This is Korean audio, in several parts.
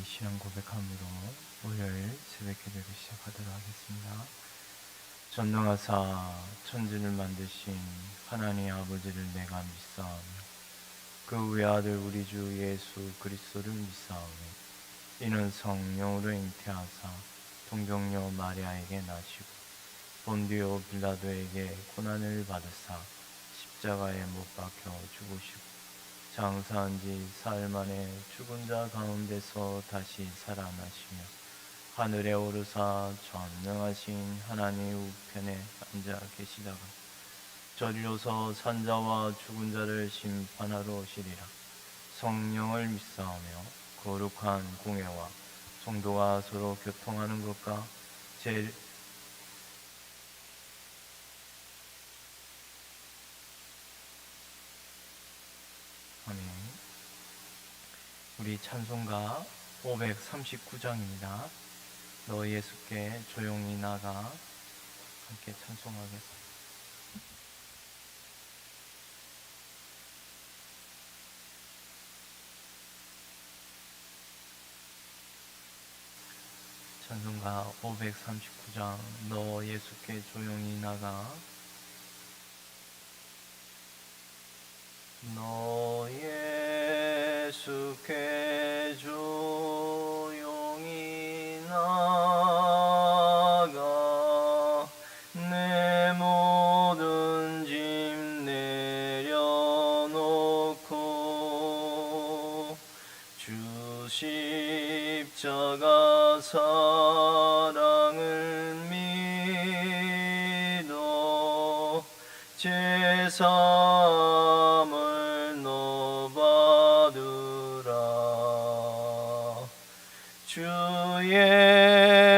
신앙 고백함으로 월요일 새벽 기도를 시작하도록 하겠습니다. 전능하사 천지를 만드신 하나님 아버지를 내가 믿사오며 그 외아들 우리 주 예수 그리스도를 믿사오며 이는 성령으로 잉태하사 동정녀 마리아에게 나시고 본디오 빌라도에게 고난을 받으사 십자가에 못 박혀 죽으시고 장사한 지 사흘 만에 죽은 자 가운데서 다시 살아나시며 하늘에 오르사 전능하신 하나님 우편에 앉아 계시다가 저리로서 산자와 죽은 자를 심판하러 오시리라. 성령을 믿사오며 거룩한 공회와 성도가 서로 교통하는 것과 아멘. 우리 찬송가 539장입니다. 너 예수께 조용히 나가 함께 찬송하겠습니다. 찬송가 539장 너 예수께 조용히 나가 너 예수께 조용히 나가 내 모든 짐 내려놓고 주 십자가 사랑을 믿어 제사함을 너 받으라. 주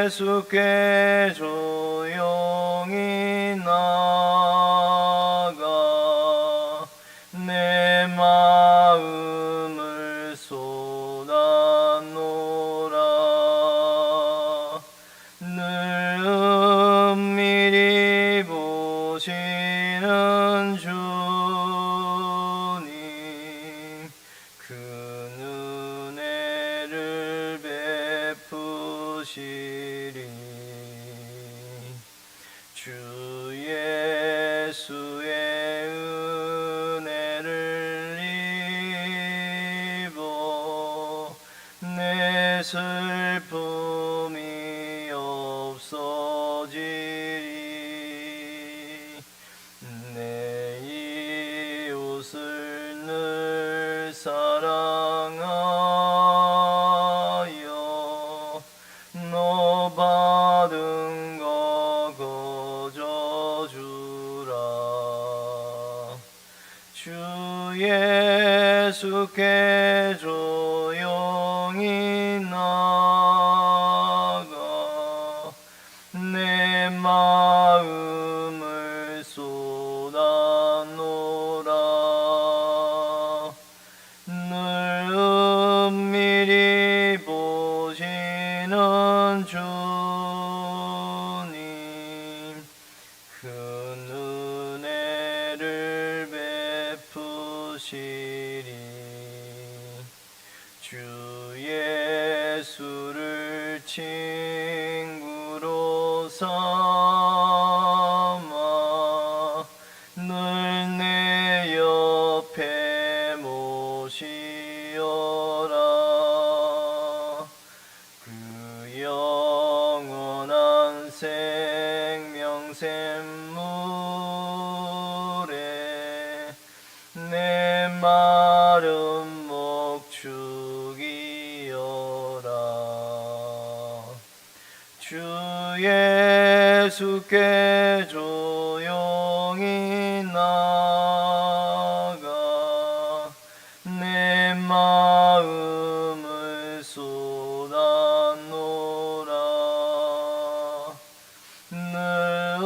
예수께 조용히 나가 내 마음을 쏟아놓으라. 늘 은밀히 보시는 주님 그 은혜를 베푸시리. 주 예수의 은혜를 입어 내 슬픔이 없어지리. 내 이웃을 늘 사랑하여 너 받은 거 거저 주라. 주 예수께 조용히 나가 내 마음을 쏟아놓으라. 늘 은밀히 보시는 주님 그 은혜를 베푸시리. 주 예수를 친구로 삼아 늘 내 옆에 모시어라. 그 영원한 생명샘물에 내 마른 목축이여라. 주 예수께 조용히 나가 내 마음을 쏟아놓으라. 늘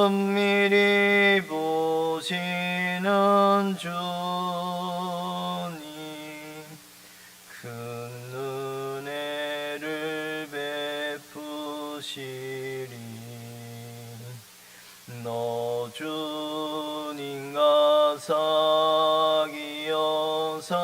은밀히 보시는 주님 그 은혜를 베푸시리. 너 주님과 사귀어 살면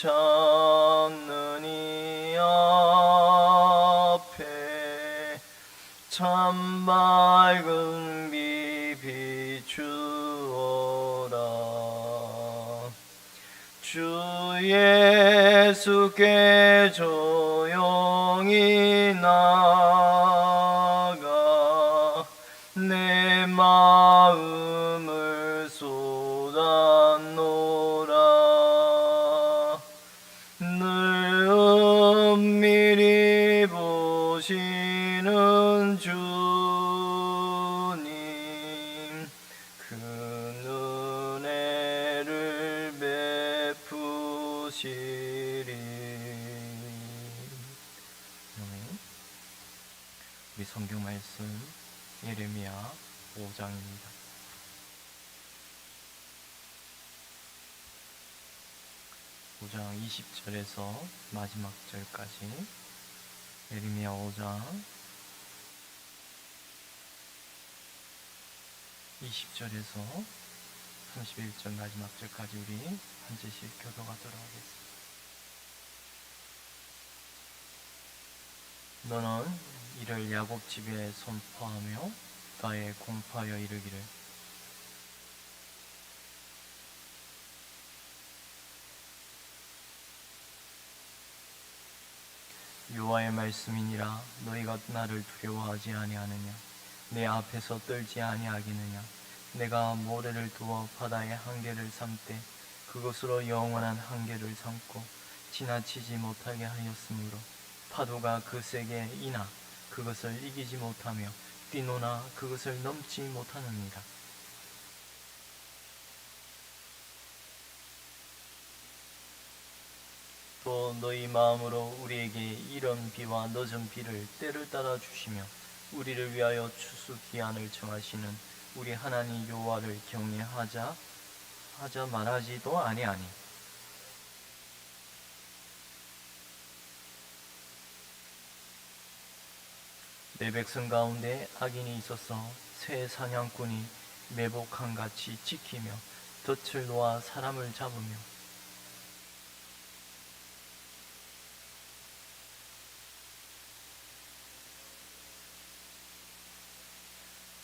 참는 이 앞에 참 밝은 빛 비추어라. 주 예수께 조용히 나가 내 마음을 쏟아놓으라. 늘 은밀히 보시는 주님, 그 은혜를 베푸시리. 우리 성경 말씀 예레미야 5장입니다. 5장 20절에서 마지막 절까지 예레미야 5장 20절에서 31절 마지막 절까지 우리 한 절씩 교도하도록 하겠습니다. 너는 이를 야곱 집에 선포하며 다에 공포하여 이르기를 여호와의 말씀이니라. 너희가 나를 두려워하지 아니하느냐? 내 앞에서 떨지 아니하겠느냐? 내가 모래를 두어 바다의 한계를 삼되 그것으로 영원한 한계를 삼고 지나치지 못하게 하였으므로 파도가 그 세게 이나 그것을 이기지 못하며 뛰노나 그것을 넘지 못하느니라. 또 너희 마음으로 우리에게 이런 비와 늦은 비를 때를 따라 주시며 우리를 위하여 추수 기한을 정하시는 우리 하나님 여호와를 경외하자 말하지도 아니하니 내 백성 가운데 악인이 있어서 새 사냥꾼이 매복함같이 지키며 덫을 놓아 사람을 잡으며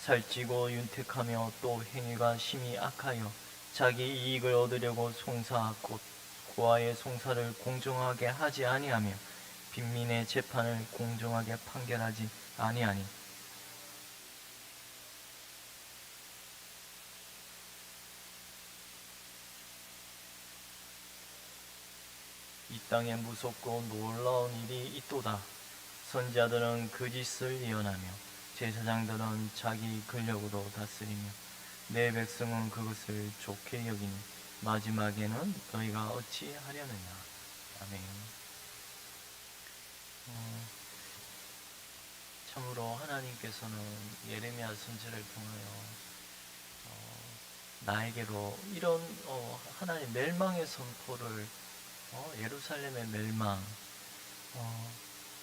살찌고 윤택하며 또 행위가 심히 악하여 자기 이익을 얻으려고 송사 곧 고아의 송사를 공정하게 하지 아니하며 빈민의 재판을 공정하게 판결하지 아니하니 이 땅에 무섭고 놀라운 일이 있도다. 선지자들은 거짓을 예언하며 제사장들은 자기 근력으로 다스리며 내 백성은 그것을 좋게 여기니 마지막에는 너희가 어찌 하려느냐. 아멘. 참으로 하나님께서는 예레미야 선지자를 통하여 나에게로 이런 하나님 멸망의 선포를 예루살렘의 멸망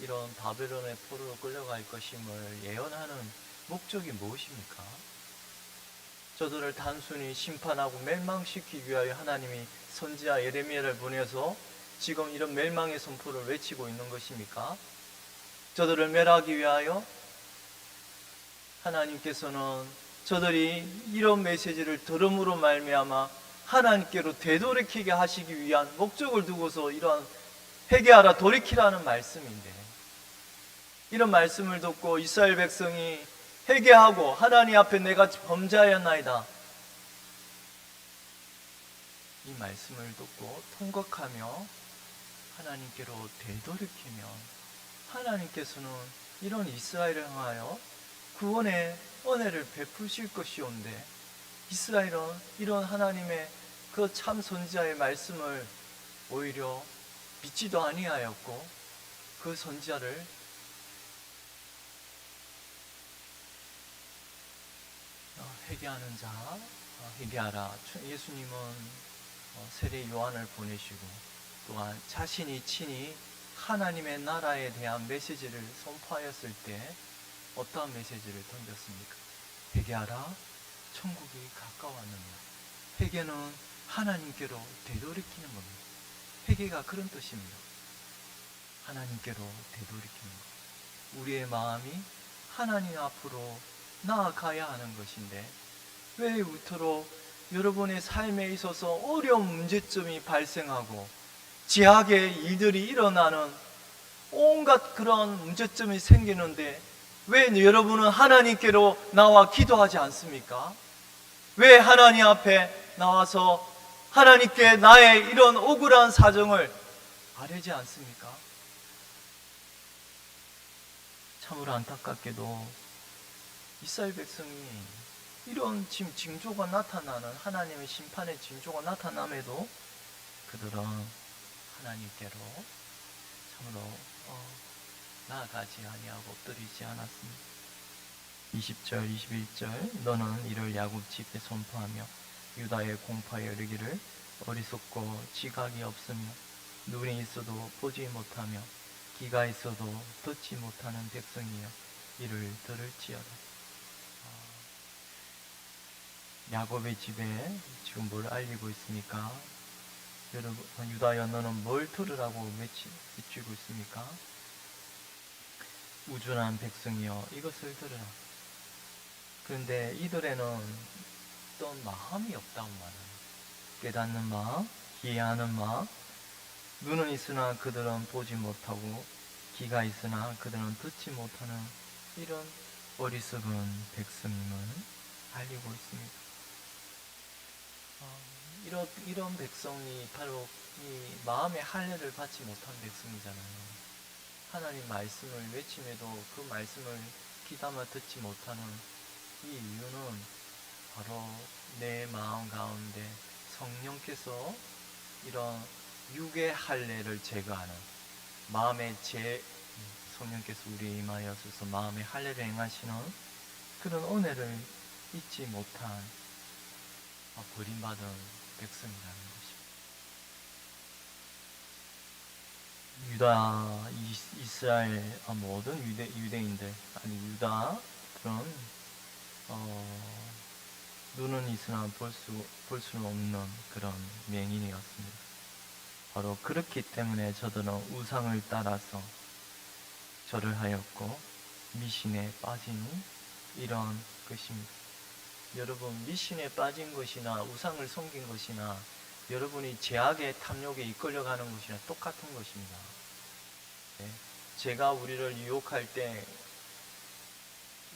이런 바벨론의 포로로 끌려갈 것임을 예언하는 목적이 무엇입니까? 저들을 단순히 심판하고 멸망시키기 위하여 하나님이 선지자 예레미야를 보내서 지금 이런 멸망의 선포를 외치고 있는 것입니까? 저들을 멸하기 위하여 하나님께서는 저들이 이런 메시지를 들음으로 말미암아 하나님께로 되돌이키게 하시기 위한 목적을 두고서 이러한 회개하라 돌이키라는 말씀인데, 이런 말씀을 듣고 이스라엘 백성이 회개하고 하나님 앞에 내가 범죄하였나이다, 이 말씀을 듣고 통곡하며 하나님께로 되돌이키면 하나님께서는 이런 이스라엘을 향하여 구원의 은혜를 베푸실 것이온데, 이스라엘은 이런 하나님의 그 참 선지자의 말씀을 오히려 믿지도 아니하였고 그 선지자를 회개하는 자 회개하라. 예수님은 세례 요한을 보내시고 또한 자신이 친히 하나님의 나라에 대한 메시지를 선포하였을 때 어떠한 메시지를 던졌습니까? 회개하라, 천국이 가까웠느니라. 회개는 하나님께로 되돌이키는 겁니다. 회개가 그런 뜻입니다. 하나님께로 되돌이키는 것. 우리의 마음이 하나님 앞으로 나아가야 하는 것인데 왜 우토록 여러분의 삶에 있어서 어려운 문제점이 발생하고 제약의 일들이 일어나는 온갖 그런 문제점이 생기는데 왜 여러분은 하나님께로 나와 기도하지 않습니까? 왜 하나님 앞에 나와서 하나님께 나의 이런 억울한 사정을 아뢰지 않습니까? 참으로 안타깝게도 이스라엘 백성이 이런 지금 징조가 나타나는 하나님의 심판의 징조가 나타남에도 그들은 하나님께로 참으로 나아가지 아니하고 엎드리지 않았습니다. 20절 21절 너는 이를 야곱 집에 선포하며 유다의 공파에 이르기를 어리석고 지각이 없으며 눈이 있어도 보지 못하며 귀가 있어도 듣지 못하는 백성이여 이를 들을지어다. 야곱의 집에 지금 뭘 알리고 있습니까? 여러분, 유다야 너는 뭘 들으라고 외치고 있습니까? 우준한 백성이여 이것을 들으라. 그런데 이들에는 어떤 마음이 없다고 말합니다. 깨닫는 마음, 이해하는 마음, 눈은 있으나 그들은 보지 못하고 귀가 있으나 그들은 듣지 못하는 이런 어리석은 백성임을 알리고 있습니다. 이런 백성이 바로 이 마음의 할례를 받지 못한 백성이잖아요. 하나님 말씀을 외침에도 그 말씀을 귀담아 듣지 못하는 이 이유는 바로 내 마음 가운데 성령께서 이런 육의 할례를 제거하는 마음의 성령께서 우리에 임하여서 마음의 할례를 행하시는 그런 은혜를 잊지 못한 버림받은 백성이라는 것입니다. 유다, 이스라엘 모든 유대인들 아니 유다들은 눈은 있으나 볼 수는 없는 그런 맹인이었습니다. 바로 그렇기 때문에 저들은 우상을 따라서 절을 하였고 미신에 빠진 이런 것입니다. 여러분, 미신에 빠진 것이나 우상을 섬긴 것이나 여러분이 죄악의 탐욕에 이끌려가는 것이나 똑같은 것입니다. 네? 죄가 우리를 유혹할 때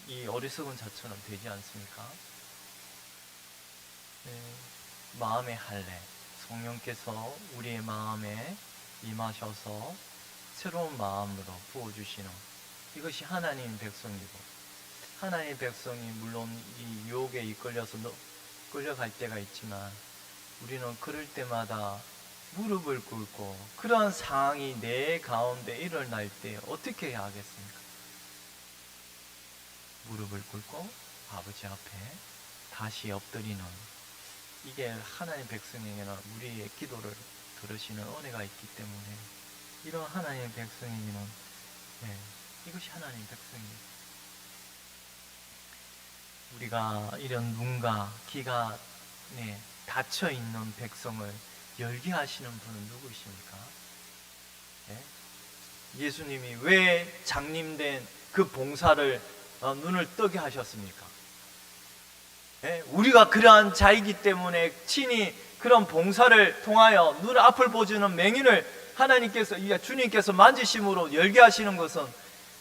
이 어리석은 자처럼 되지 않습니까? 네. 마음의 할례, 성령께서 우리의 마음에 임하셔서 새로운 마음으로 부어주시는 이것이 하나님 백성이고, 하나님 백성이 물론 이 유혹에 이끌려서 끌려갈 때가 있지만 우리는 그럴 때마다 무릎을 꿇고 그러한 상황이 내 가운데 일어날 때 어떻게 해야 하겠습니까? 무릎을 꿇고 아버지 앞에 다시 엎드리는, 이게 하나님 백성에게는 우리의 기도를 들으시는 은혜가 있기 때문에 이런 하나님 백성에게는 이것이 하나님 백성입니다. 우리가 이런 눈과 귀가 닫혀 있는 백성을 열게 하시는 분은 누구이십니까? 예수님이 왜 장님된 그 봉사를 눈을 뜨게 하셨습니까? 우리가 그러한 자이기 때문에 친히 그런 봉사를 통하여 눈 앞을 보지는 맹인을 주님께서 만지심으로 열게 하시는 것은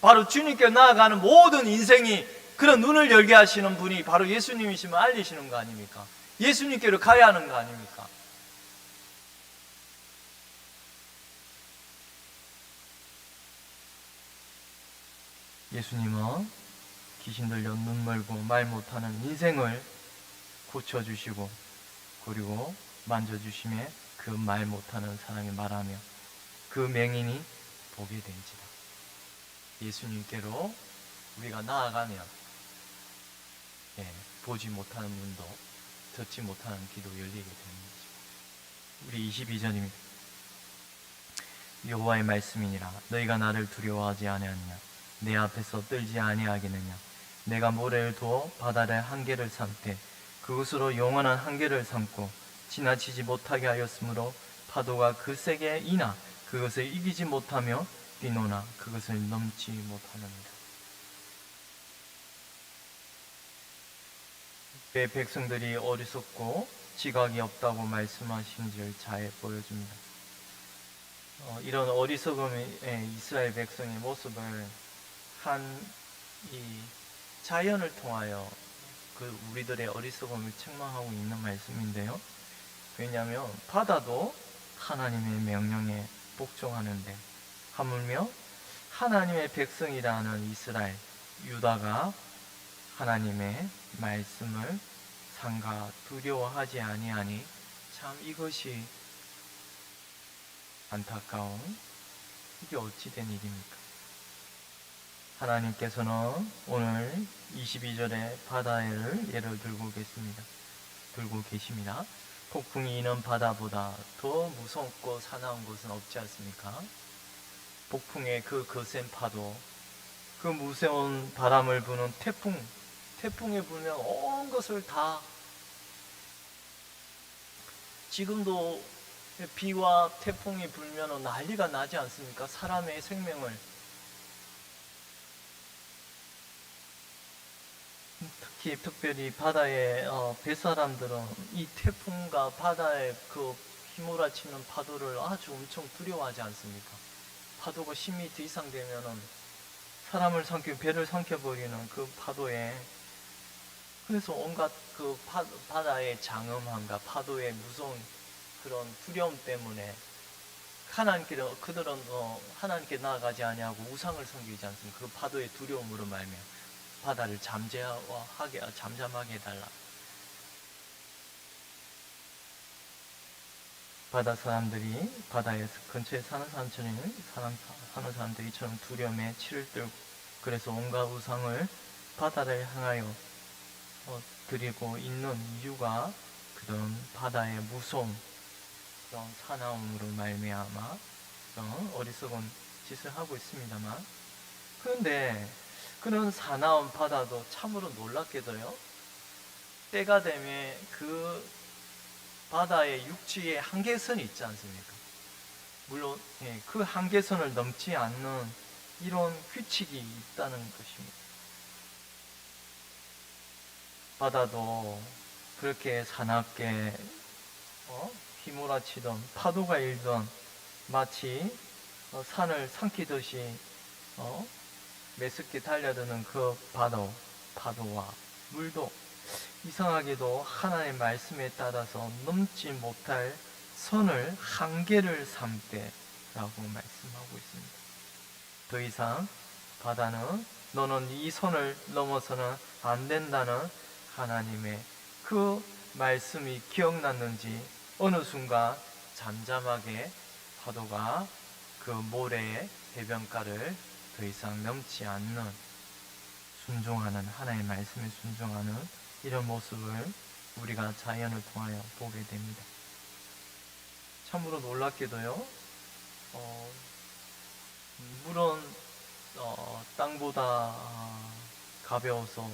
바로 주님께 나아가는 모든 인생이 그런 눈을 열게 하시는 분이 바로 예수님이심을 알리시는 거 아닙니까? 예수님께로 가야 하는 거 아닙니까? 예수님은 귀신 들려 눈 멀고 말 못하는 인생을 고쳐주시고 그리고 만져주심에 그 말 못하는 사람이 말하며 그 맹인이 보게 된지라. 예수님께로 우리가 나아가면 보지 못하는 눈도 듣지 못하는 귀도 열리게 되는 것입니다. 우리 22절입니다. 여호와의 말씀이니라 너희가 나를 두려워하지 아니하느냐 내 앞에서 떨지 아니하겠느냐 내가 모래를 두어 바다를 한계를 삼되 그것으로 영원한 한계를 삼고 지나치지 못하게 하였으므로 파도가 그 세게 이나 그것을 이기지 못하며 뛰노나 그것을 넘지 못하느니라. 왜 백성들이 어리석고 지각이 없다고 말씀하신지를 잘 보여줍니다. 이런 어리석음의 이스라엘 백성의 모습을 이 자연을 통하여 그 우리들의 어리석음을 책망하고 있는 말씀인데요. 왜냐하면 바다도 하나님의 명령에 복종하는데 하물며 하나님의 백성이라는 이스라엘, 유다가 하나님의 말씀을 삼가 두려워하지 아니하니 참 이것이 안타까운, 이게 어찌 된 일입니까? 하나님께서는 오늘 22절에 바다를 예를 들고 계십니다. 폭풍이 이는 바다보다 더 무섭고 사나운 것은 없지 않습니까? 폭풍의 그 거센 파도, 그 무서운 바람을 부는 태풍에 불면 온 것을 다, 지금도 비와 태풍이 불면 난리가 나지 않습니까? 사람의 생명을, 특별히 바다의 뱃사람들은 이 태풍과 바다의 그 휘몰아치는 파도를 아주 엄청 두려워하지 않습니까? 파도가 10m 이상 되면은 사람을 배를 삼켜버리는 그 파도에, 그래서 온갖 그 바다의 장엄함과 파도의 무서운 그런 두려움 때문에 그들은 하나님께 나아가지 아니하고 우상을 섬기지 않습니까? 그 파도의 두려움으로 말며 바다를 잠잠하게 해달라. 바다 사람들이, 바다에 근처에 사는 사람들이처럼 두려움에 치를 떨고, 그래서 온갖 우상을 바다를 향하여 드리고 있는 이유가 그런 바다의 무서움, 그런 사나움으로 말미암아 그런 어리석은 짓을 하고 있습니다만, 그런데 그런 사나운 바다도 참으로 놀랍게도요, 때가 되면 그 바다의 육지에 한계선이 있지 않습니까? 물론 그 한계선을 넘지 않는 이런 규칙이 있다는 것입니다. 바다도 그렇게 사납게 휘몰아치던 파도가 일던 마치 산을 삼키듯이 메습게 달려드는 그 파도와 물도 이상하게도 하나님의 말씀에 따라서 넘지 못할 선을, 한계를 삼되라고 말씀하고 있습니다. 더 이상 바다는 너는 이 선을 넘어서는 안 된다는 하나님의 그 말씀이 기억났는지 어느 순간 잠잠하게 파도가 그 모래의 해변가를 더 이상 넘지 않는, 순종하는, 하나님의 말씀에 순종하는 이런 모습을 우리가 자연을 통하여 보게 됩니다. 참으로 놀랍게도요, 물은 땅보다 가벼워서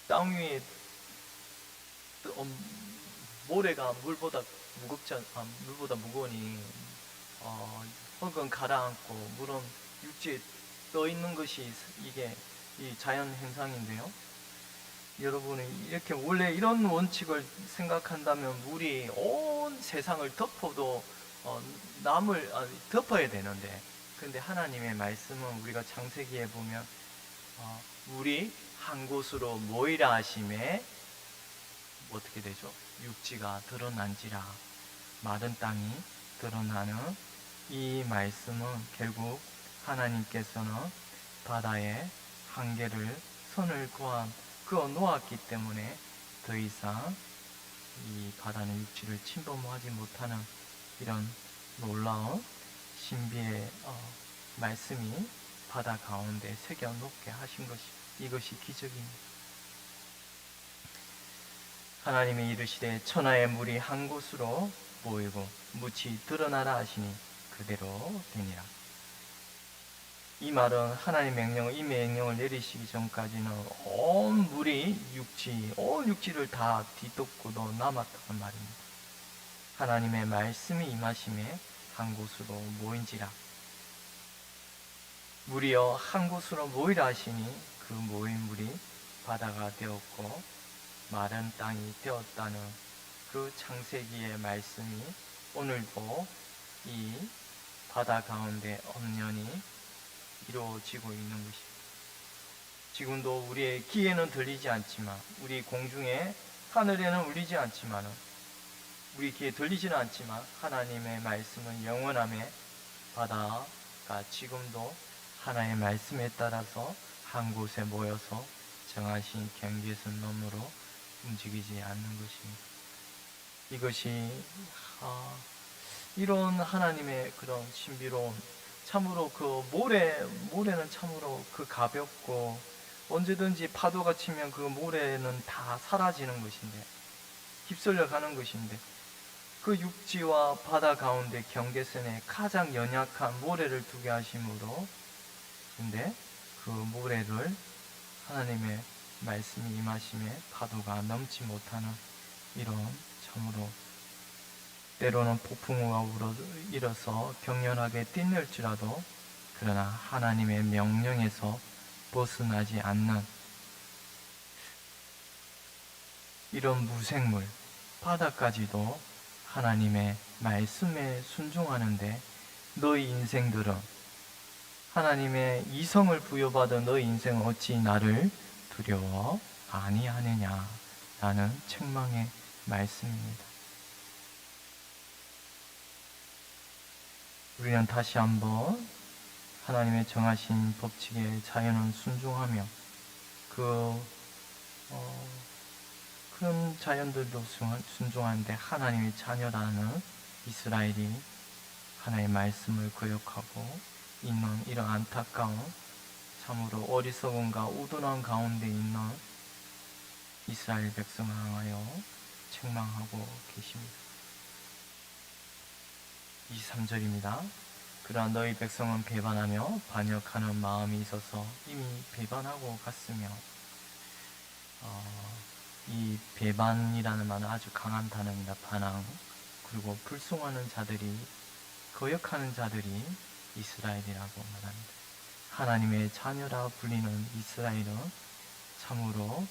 땅 위에 모래가 물보다 무거우니 흙은 가라앉고 물은 육지에 떠 있는 것이 이게 이 자연 현상인데요. 여러분이 이렇게 원래 이런 원칙을 생각한다면 물이 온 세상을 덮어도 덮어야 되는데, 근데 하나님의 말씀은 우리가 창세기에 보면 물이 한 곳으로 모이라 하심에 어떻게 되죠? 육지가 드러난지라, 마른 땅이 드러나는 이 말씀은 결국 하나님께서는 바다의 한계를, 선을 그어 놓았기 때문에 더 이상 이 바다는 육지를 침범하지 못하는 이런 놀라운 신비의 말씀이 바다 가운데 새겨 놓게 하신 이것이 기적입니다. 하나님이 이르시되 천하의 물이 한 곳으로 모이고 묻이 드러나라 하시니 그대로 되니라. 이 말은 하나님의 이 명령을 내리시기 전까지는 온 물이 온 육지를 다 뒤덮고도 남았다는 말입니다. 하나님의 말씀이 임하심에 한 곳으로 모인지라. 물이여 한 곳으로 모이라 하시니 그 모인 물이 바다가 되었고 마른 땅이 되었다는 그 창세기의 말씀이 오늘도 이 바다 가운데 엄연히 이루어지고 있는 것입니다. 지금도 우리의 귀에는 들리지 않지만, 우리 공중에 하늘에는 울리지 않지만, 우리 귀에 들리지는 않지만 하나님의 말씀은 영원함에 바다가 지금도 하나님의 말씀에 따라서 한 곳에 모여서 정하신 경계선 너머로 움직이지 않는 것입니다. 이것이 이런 하나님의 그런 신비로운, 참으로 그 모래는 참으로 그 가볍고 언제든지 파도가 치면 그 모래는 다 사라지는 것인데, 휩쓸려 가는 것인데, 그 육지와 바다 가운데 경계선에 가장 연약한 모래를 두게 하심으로, 근데 그 모래를 하나님의 말씀이 임하심에 파도가 넘지 못하는 이런, 참으로 때로는 폭풍우가 일어서 격렬하게 뛰놀지라도 그러나 하나님의 명령에서 벗어나지 않는 이런 무생물 바다까지도 하나님의 말씀에 순종하는데, 너희 인생들은, 하나님의 이성을 부여받은 너희 인생은 어찌 나를 두려워 아니하느냐 라는 책망의 말씀입니다. 우리는 다시 한번 하나님의 정하신 법칙에 자연은 순종하며 큰 자연들도 순종하는데, 하나님의 자녀라는 이스라엘이 하나님의 말씀을 거역하고 있는 이런 안타까운, 참으로 어리석음과 우둔한 가운데 있는 이스라엘 백성을 향하여 책망하고 계십니다. 23절입니다. 그러나 너희 백성은 배반하며 반역하는 마음이 있어서 이미 배반하고 갔으며, 이 배반이라는 말은 아주 강한 단어입니다. 반항. 그리고 불순하는 자들이, 거역하는 자들이 이스라엘이라고 말합니다. 하나님의 자녀라 불리는 이스라엘은 참으로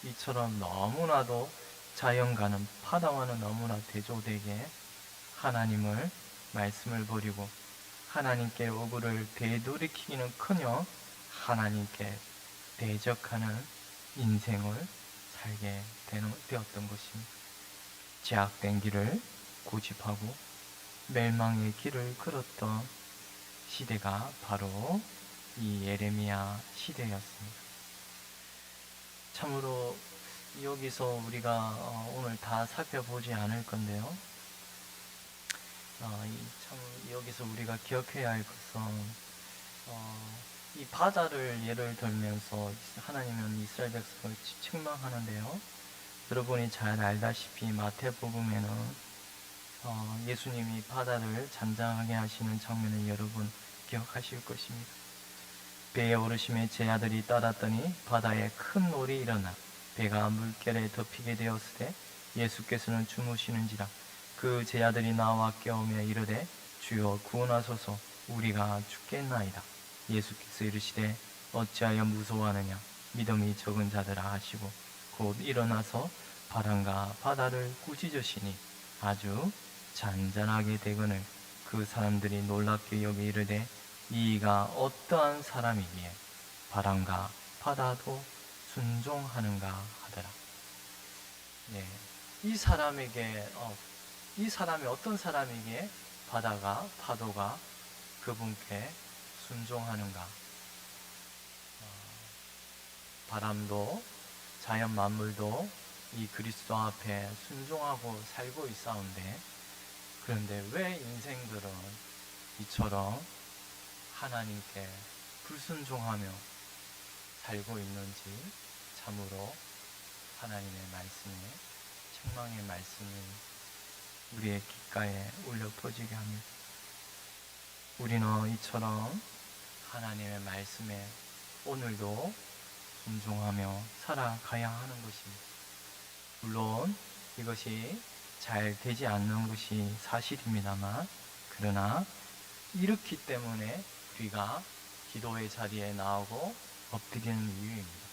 이처럼 너무나도 자연과는, 바다와는 너무나 대조되게 하나님을 말씀을 버리고 하나님께 오구를 되돌이키기는커녕 하나님께 대적하는 인생을 살게 되었던 것입니다. 제약된 길을 고집하고 멸망의 길을 걸었던 시대가 바로 이 예레미야 시대였습니다. 참으로 여기서 우리가 오늘 다 살펴보지 않을 건데요, 참 여기서 우리가 기억해야 할 것은, 이 바다를 예를 들면서 하나님은 이스라엘 백성을 책망하는데요, 여러분이 잘 알다시피 마태복음에는 예수님이 바다를 잔잔하게 하시는 장면을 여러분 기억하실 것입니다. 배에 오르심에 제 아들이 따랐더니 바다에 큰 놀이 일어나 배가 물결에 덮이게 되었을 때 예수께서는 주무시는지라. 그 제 아들이 나와 깨우며 이르되 주여 구원하소서, 우리가 죽겠나이다. 예수께서 이르시되 어찌하여 무서워하느냐, 믿음이 적은 자들아 하시고 곧 일어나서 바람과 바다를 꾸짖으시니 아주 잔잔하게 되거늘 그 사람들이 놀랍게 여기 이르되 이가 어떠한 사람이기에 바람과 바다도 순종하는가 하더라. 네, 이 사람이 어떤 사람이기에 바다가, 파도가 그분께 순종하는가. 바람도 자연 만물도 이 그리스도 앞에 순종하고 살고 있사온데, 그런데 왜 인생들은 이처럼 하나님께 불순종하며 살고 있는지, 참으로 하나님의 말씀에, 책망의 말씀이 우리의 귓가에 울려 퍼지게 합니다. 우리는 이처럼 하나님의 말씀에 오늘도 순종하며 살아가야 하는 것입니다. 물론 이것이 잘 되지 않는 것이 사실입니다만, 그러나 이렇기 때문에 우리가 기도의 자리에 나오고 엎드리는 이유입니다.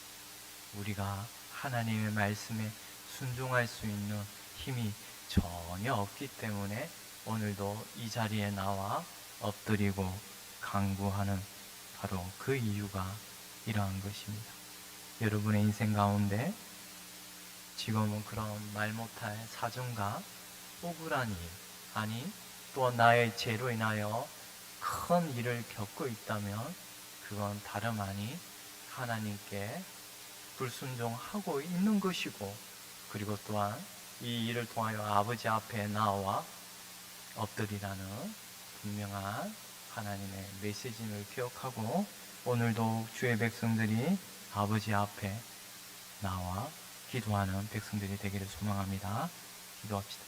우리가 하나님의 말씀에 순종할 수 있는 힘이 전혀 없기 때문에 오늘도 이 자리에 나와 엎드리고 간구하는 바로 그 이유가 이러한 것입니다. 여러분의 인생 가운데 지금은 그런 말 못할 사정과 억울한 일, 아니 또 나의 죄로 인하여 큰 일을 겪고 있다면 그건 다름 아니 하나님께 불순종하고 있는 것이고, 그리고 또한 이 일을 통하여 아버지 앞에 나와 엎드리라는 분명한 하나님의 메시지를 기억하고 오늘도 주의 백성들이 아버지 앞에 나와 기도하는 백성들이 되기를 소망합니다. 기도합시다.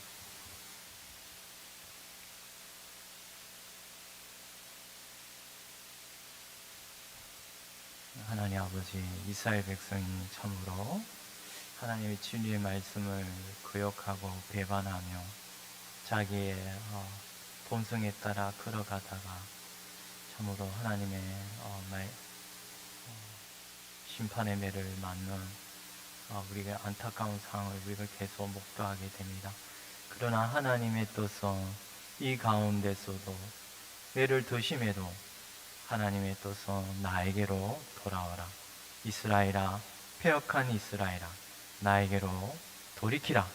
하나님 아버지, 이스라엘 백성이 참으로 하나님의 진리의 말씀을 거역하고 배반하며 자기의 본성에 따라 걸어가다가 참으로 하나님의 심판의 매를 맞는 우리가 안타까운 상황을 우리가 계속 목도하게 됩니다. 그러나 하나님의 뜻은 이 가운데서도 매를 드심에도 하나님의 뜻은 나에게로 돌아와라. 이스라엘아, 패역한 이스라엘아, 나에게로 돌이키라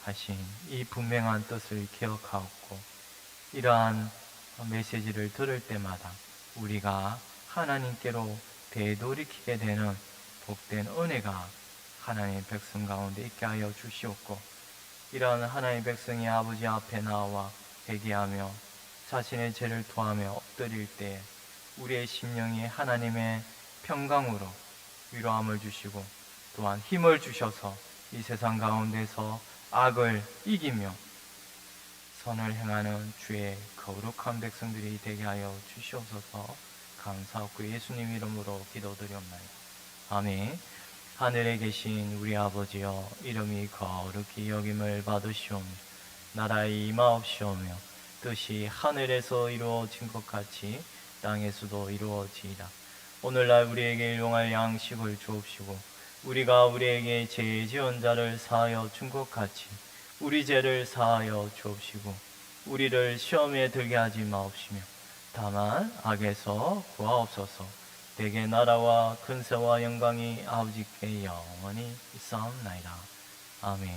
하신 이 분명한 뜻을 기억하고 이러한 메시지를 들을 때마다 우리가 하나님께로 되돌이키게 되는 복된 은혜가 하나님의 백성 가운데 있게 하여 주시옵고, 이러한 하나님의 백성이 아버지 앞에 나와 회개하며 자신의 죄를 토하며 엎드릴 때 우리의 심령이 하나님의 평강으로 위로함을 주시고 또한 힘을 주셔서 이 세상 가운데서 악을 이기며 선을 행하는 주의 거룩한 백성들이 되게 하여 주시옵소서. 감사하고 예수님 이름으로 기도드리옵나이다. 아멘. 하늘에 계신 우리 아버지여, 이름이 거룩히 여김을 받으시오며 나라의 임하옵시오며 뜻이 하늘에서 이루어진 것 같이 땅에서도 이루어지이다. 오늘날 우리에게 일용할 양식을 주옵시고 우리가 우리에게 죄 지은 자를 사하여 준 것 같이 우리 죄를 사하여 주옵시고 우리를 시험에 들게 하지 마옵시며 다만 악에서 구하옵소서. 대개 나라와 근세와 영광이 아버지께 영원히 있사옵나이다. 아멘.